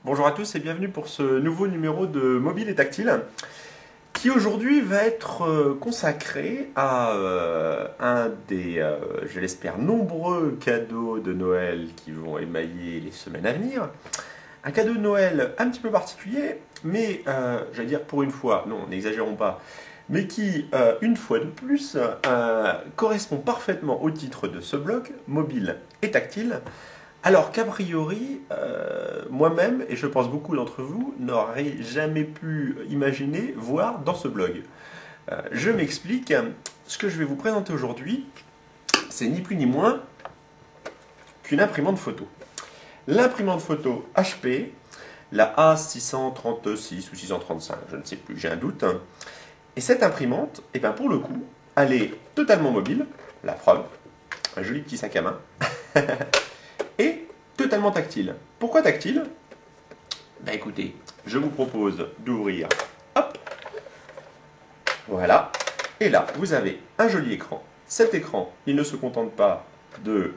Bonjour à tous et bienvenue pour ce nouveau numéro de Mobile et Tactile qui aujourd'hui va être consacré à un des, je l'espère, nombreux cadeaux de Noël qui vont émailler les semaines à venir. Un cadeau de Noël un petit peu particulier, mais j'allais dire pour une fois, non, n'exagérons pas, mais qui, une fois de plus, correspond parfaitement au titre de ce blog, Mobile et Tactile. Alors qu'a priori, moi-même, et je pense beaucoup d'entre vous, n'auraient jamais pu imaginer voir dans ce blog. Je m'explique, ce que je vais vous présenter aujourd'hui, c'est ni plus ni moins qu'une imprimante photo. L'imprimante photo HP, la A636 ou 635, je ne sais plus, j'ai un doute. Et cette imprimante, eh ben pour le coup, elle est totalement mobile, la preuve, un joli petit sac à main. Et totalement tactile. Pourquoi tactile? Ben écoutez, je vous propose d'ouvrir, hop, voilà, et là, vous avez un joli écran. Cet écran, il ne se contente pas de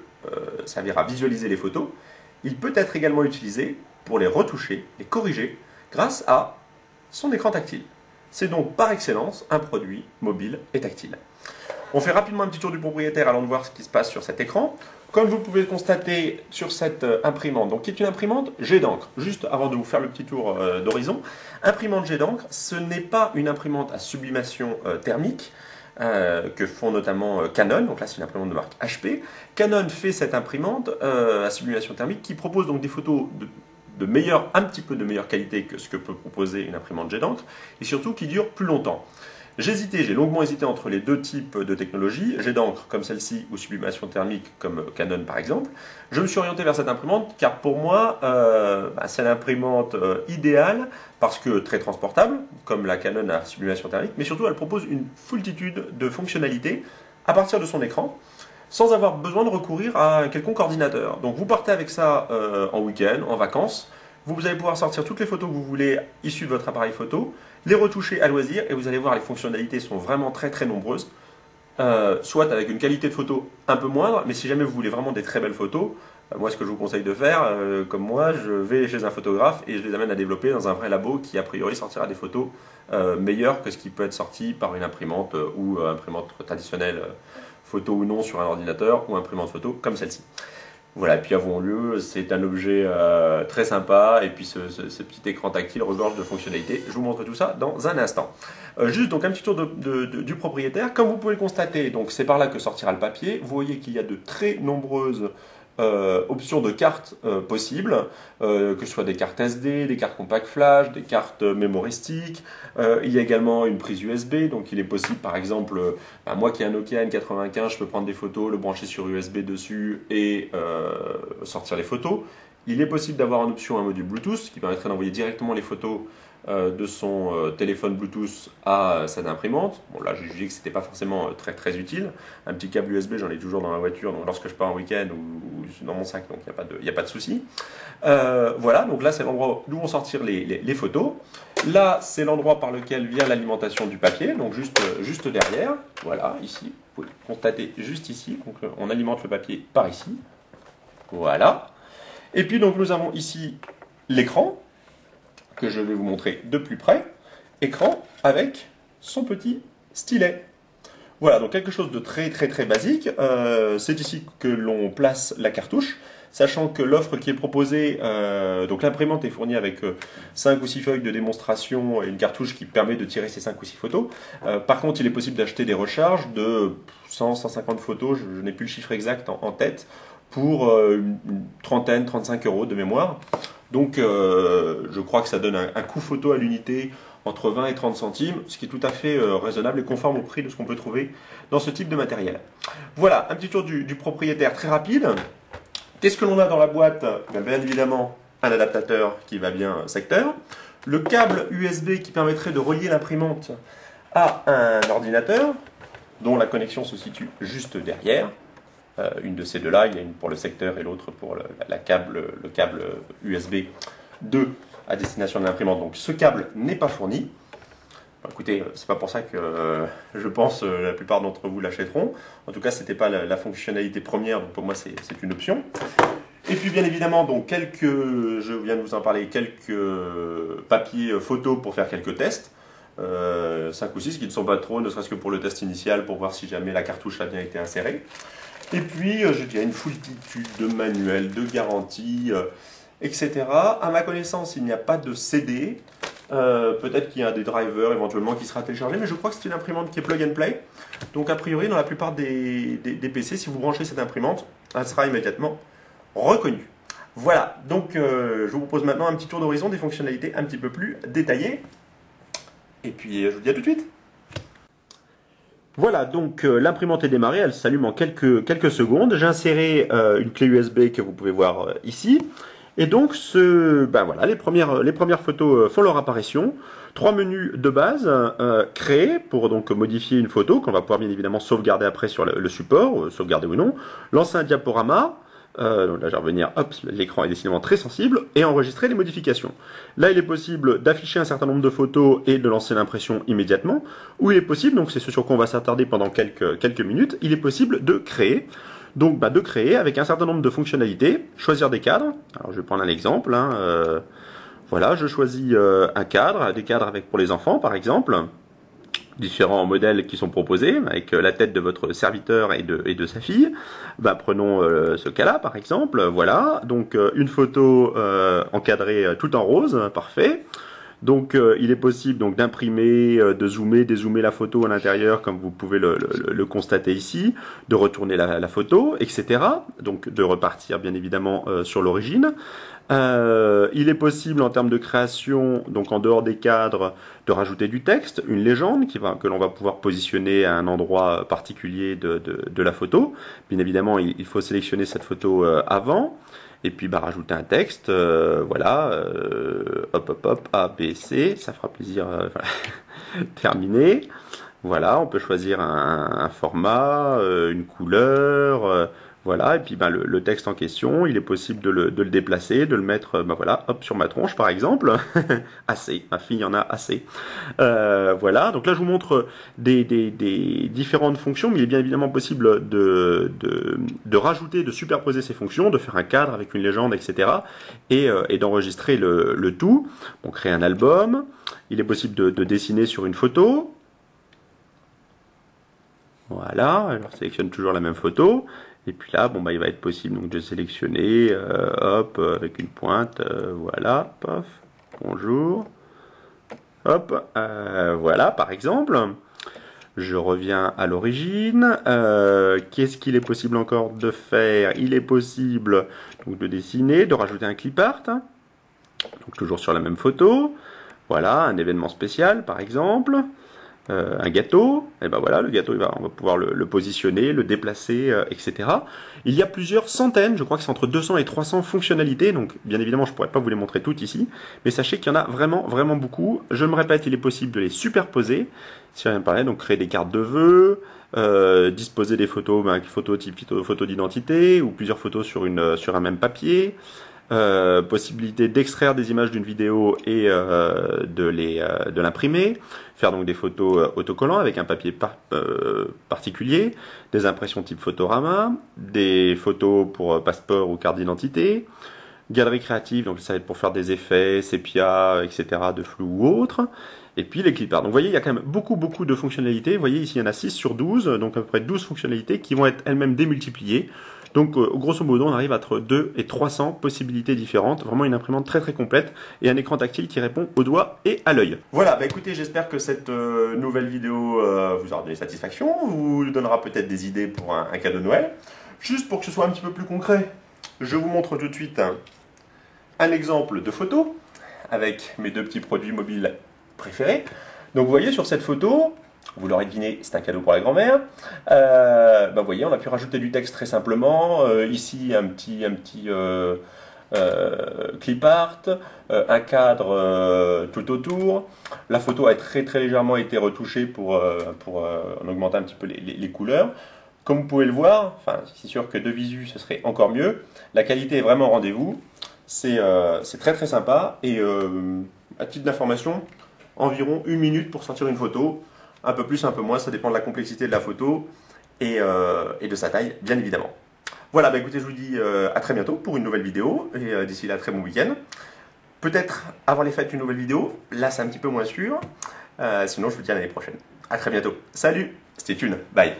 servir à visualiser les photos, il peut être également utilisé pour les retoucher, les corriger, grâce à son écran tactile. C'est donc par excellence un produit mobile et tactile. On fait rapidement un petit tour du propriétaire avant de voir ce qui se passe sur cet écran. Comme vous pouvez le constater sur cette imprimante, donc qui est une imprimante jet d'encre, juste avant de vous faire le petit tour d'horizon, imprimante jet d'encre, ce n'est pas une imprimante à sublimation thermique, que font notamment Canon, donc là c'est une imprimante de marque HP. Canon fait cette imprimante à sublimation thermique qui propose donc des photos un petit peu de meilleure qualité que ce que peut proposer une imprimante jet d'encre, et surtout qui dure plus longtemps. J'ai longuement hésité entre les deux types de technologies, jet d'encre comme celle-ci ou sublimation thermique comme Canon par exemple. Je me suis orienté vers cette imprimante car pour moi c'est l'imprimante idéale parce que très transportable comme la Canon à sublimation thermique, mais surtout elle propose une foultitude de fonctionnalités à partir de son écran sans avoir besoin de recourir à un quelconque ordinateur. Donc vous partez avec ça en week-end, en vacances. Vous allez pouvoir sortir toutes les photos que vous voulez issues de votre appareil photo, les retoucher à loisir et vous allez voir les fonctionnalités sont vraiment très très nombreuses. Soit avec une qualité de photo un peu moindre, mais si jamais vous voulez vraiment des très belles photos, moi ce que je vous conseille de faire, comme moi, je vais chez un photographe et je les amène à développer dans un vrai labo qui a priori sortira des photos meilleures que ce qui peut être sorti par une imprimante ou imprimante traditionnelle, photo ou non sur un ordinateur ou imprimante photo comme celle-ci. Voilà, et puis avouons-le, c'est un objet très sympa, et puis ce petit écran tactile regorge de fonctionnalités. Je vous montre tout ça dans un instant. Juste donc un petit tour du propriétaire. Comme vous pouvez le constater, donc c'est par là que sortira le papier. Vous voyez qu'il y a de très nombreuses options de cartes possibles, que ce soit des cartes SD, des cartes compact flash, des cartes mémoristiques. Il y a également une prise USB, donc il est possible par exemple, moi qui ai un Nokia N95, je peux prendre des photos, le brancher sur USB dessus et sortir les photos. Il est possible d'avoir en option un module Bluetooth qui permettrait d'envoyer directement les photos de son téléphone Bluetooth à cette imprimante. Bon là j'ai jugé que c'était pas forcément très très utile. Un petit câble USB j'en ai toujours dans ma voiture, donc lorsque je pars en week-end ou dans mon sac, donc il n'y a pas de souci. Voilà, donc là c'est l'endroit d'où vont sortir les photos. Là c'est l'endroit par lequel vient l'alimentation du papier, donc juste derrière. Voilà, ici, vous pouvez constater juste ici, donc on alimente le papier par ici. Voilà. Et puis donc nous avons ici l'écran, que je vais vous montrer de plus près. Écran avec son petit stylet. Voilà, donc quelque chose de très très très basique. C'est ici que l'on place la cartouche, sachant que l'offre qui est proposée, donc l'imprimante est fournie avec 5 ou 6 feuilles de démonstration et une cartouche qui permet de tirer ces 5 ou 6 photos. Par contre, il est possible d'acheter des recharges de 100-150 photos, je n'ai plus le chiffre exact en tête, pour une trentaine, 35 € de mémoire. Donc je crois que ça donne un coût photo à l'unité entre 20 et 30 centimes, ce qui est tout à fait raisonnable et conforme au prix de ce qu'on peut trouver dans ce type de matériel. Voilà, un petit tour du propriétaire très rapide. Qu'est-ce que l'on a dans la boîte? Bien évidemment, un adaptateur qui va bien secteur, le câble USB qui permettrait de relier l'imprimante à un ordinateur, dont la connexion se situe juste derrière. Une de ces deux-là, il y a une pour le secteur et l'autre pour le câble USB 2 à destination de l'imprimante. Donc ce câble n'est pas fourni. Écoutez, c'est pas pour ça que je pense la plupart d'entre vous l'achèteront. En tout cas, c'était pas la fonctionnalité première, donc pour moi c'est une option. Et puis bien évidemment, donc je viens de vous en parler, quelques papiers photos pour faire quelques tests. 5 ou 6 qui ne sont pas trop, ne serait-ce que pour le test initial, pour voir si jamais la cartouche a bien été insérée. Et puis, je dirais une foultitude de manuels, de garanties, etc. À ma connaissance, il n'y a pas de CD. Peut-être qu'il y a des drivers éventuellement qui sera téléchargé, mais je crois que c'est une imprimante qui est plug and play. Donc a priori, dans la plupart des PC, si vous branchez cette imprimante, elle sera immédiatement reconnue. Voilà, donc je vous propose maintenant un petit tour d'horizon des fonctionnalités un petit peu plus détaillées. Et puis je vous dis à tout de suite. Voilà, donc l'imprimante est démarrée, elle s'allume en quelques secondes. J'ai inséré une clé USB que vous pouvez voir ici. Et donc, voilà, les premières photos font leur apparition. 3 menus de base, créer pour donc modifier une photo qu'on va pouvoir bien évidemment sauvegarder après sur le support, sauvegarder ou non. Lancer un diaporama. Donc là, je vais revenir, hop, l'écran est décidément très sensible, et enregistrer les modifications. Là, il est possible d'afficher un certain nombre de photos et de lancer l'impression immédiatement, ou il est possible, donc c'est ce sur quoi on va s'attarder pendant quelques minutes, il est possible de créer. Donc, de créer avec un certain nombre de fonctionnalités, choisir des cadres. Alors, je vais prendre un exemple. Voilà, je choisis un cadre, des cadres pour les enfants, par exemple. Différents modèles qui sont proposés, avec la tête de votre serviteur et de sa fille. Prenons ce cas-là, par exemple. Voilà, donc une photo encadrée tout en rose, parfait. Donc il est possible donc d'imprimer, de zoomer, dézoomer la photo à l'intérieur, comme vous pouvez le constater ici, de retourner la photo, etc. Donc de repartir bien évidemment sur l'origine. Il est possible en termes de création, donc en dehors des cadres, de rajouter du texte, une légende que l'on va pouvoir positionner à un endroit particulier de la photo. Bien évidemment, il faut sélectionner cette photo avant. Et puis rajouter un texte, voilà, hop, A, B, C, ça fera plaisir, voilà. Terminé. Voilà, on peut choisir un format, une couleur, voilà, et puis le texte en question, il est possible de le déplacer, de le mettre, voilà, hop, sur ma tronche par exemple, assez, ma fille en a assez. Voilà, donc là je vous montre des différentes fonctions, mais il est bien évidemment possible de rajouter, de superposer ces fonctions, de faire un cadre avec une légende, etc. et d'enregistrer le tout. On crée un album, il est possible de dessiner sur une photo. Voilà, alors je sélectionne toujours la même photo. Et puis là, il va être possible donc de sélectionner, hop, avec une pointe, voilà, pof, bonjour, hop, voilà, par exemple. Je reviens à l'origine. Qu'est-ce qu'il est possible encore de faire? Il est possible donc de dessiner, de rajouter un clip art, donc toujours sur la même photo. Voilà, un événement spécial, par exemple. Un gâteau, et voilà, le gâteau, on va pouvoir le positionner, le déplacer, etc. Il y a plusieurs centaines, je crois que c'est entre 200 et 300 fonctionnalités, donc bien évidemment je ne pourrais pas vous les montrer toutes ici, mais sachez qu'il y en a vraiment, vraiment beaucoup. Je me répète, il est possible de les superposer, si rien ne parlait, donc créer des cartes de vœux, disposer des photos, photos d'identité, ou plusieurs photos sur un même papier. Possibilité d'extraire des images d'une vidéo et de l'imprimer, faire donc des photos autocollants avec un papier particulier, des impressions type Photorama, des photos pour passeport ou carte d'identité, galerie créative, donc ça va être pour faire des effets, sépia, etc., de flou ou autre, et puis les clip art. Donc vous voyez, il y a quand même beaucoup de fonctionnalités. Vous voyez ici, il y en a 6 sur 12, donc à peu près 12 fonctionnalités qui vont être elles-mêmes démultipliées. Donc grosso modo, on arrive à entre 2 et 300 possibilités différentes. Vraiment une imprimante très très complète et un écran tactile qui répond au doigt et à l'œil. Voilà, écoutez, j'espère que cette nouvelle vidéo vous aura donné satisfaction, vous donnera peut-être des idées pour un cadeau de Noël. Juste pour que ce soit un petit peu plus concret, je vous montre tout de suite un exemple de photo avec mes 2 petits produits mobiles préférés. Donc vous voyez sur cette photo, vous l'aurez deviné, c'est un cadeau pour la grand-mère. Vous voyez, on a pu rajouter du texte très simplement. Ici, un petit clip art, un cadre tout autour. La photo a très légèrement été retouchée pour en augmenter un petit peu les couleurs. Comme vous pouvez le voir, c'est sûr que de visu, ce serait encore mieux. La qualité est vraiment au rendez-vous. C'est très sympa. Et à titre d'information, environ 1 minute pour sortir une photo. Un peu plus, un peu moins, ça dépend de la complexité de la photo et de sa taille, bien évidemment. Voilà, bah écoutez, je vous dis à très bientôt pour une nouvelle vidéo, et d'ici là, très bon week-end. Peut-être avant les fêtes une nouvelle vidéo, là c'est un petit peu moins sûr, sinon je vous dis à l'année prochaine. À très bientôt, salut, c'était une, bye.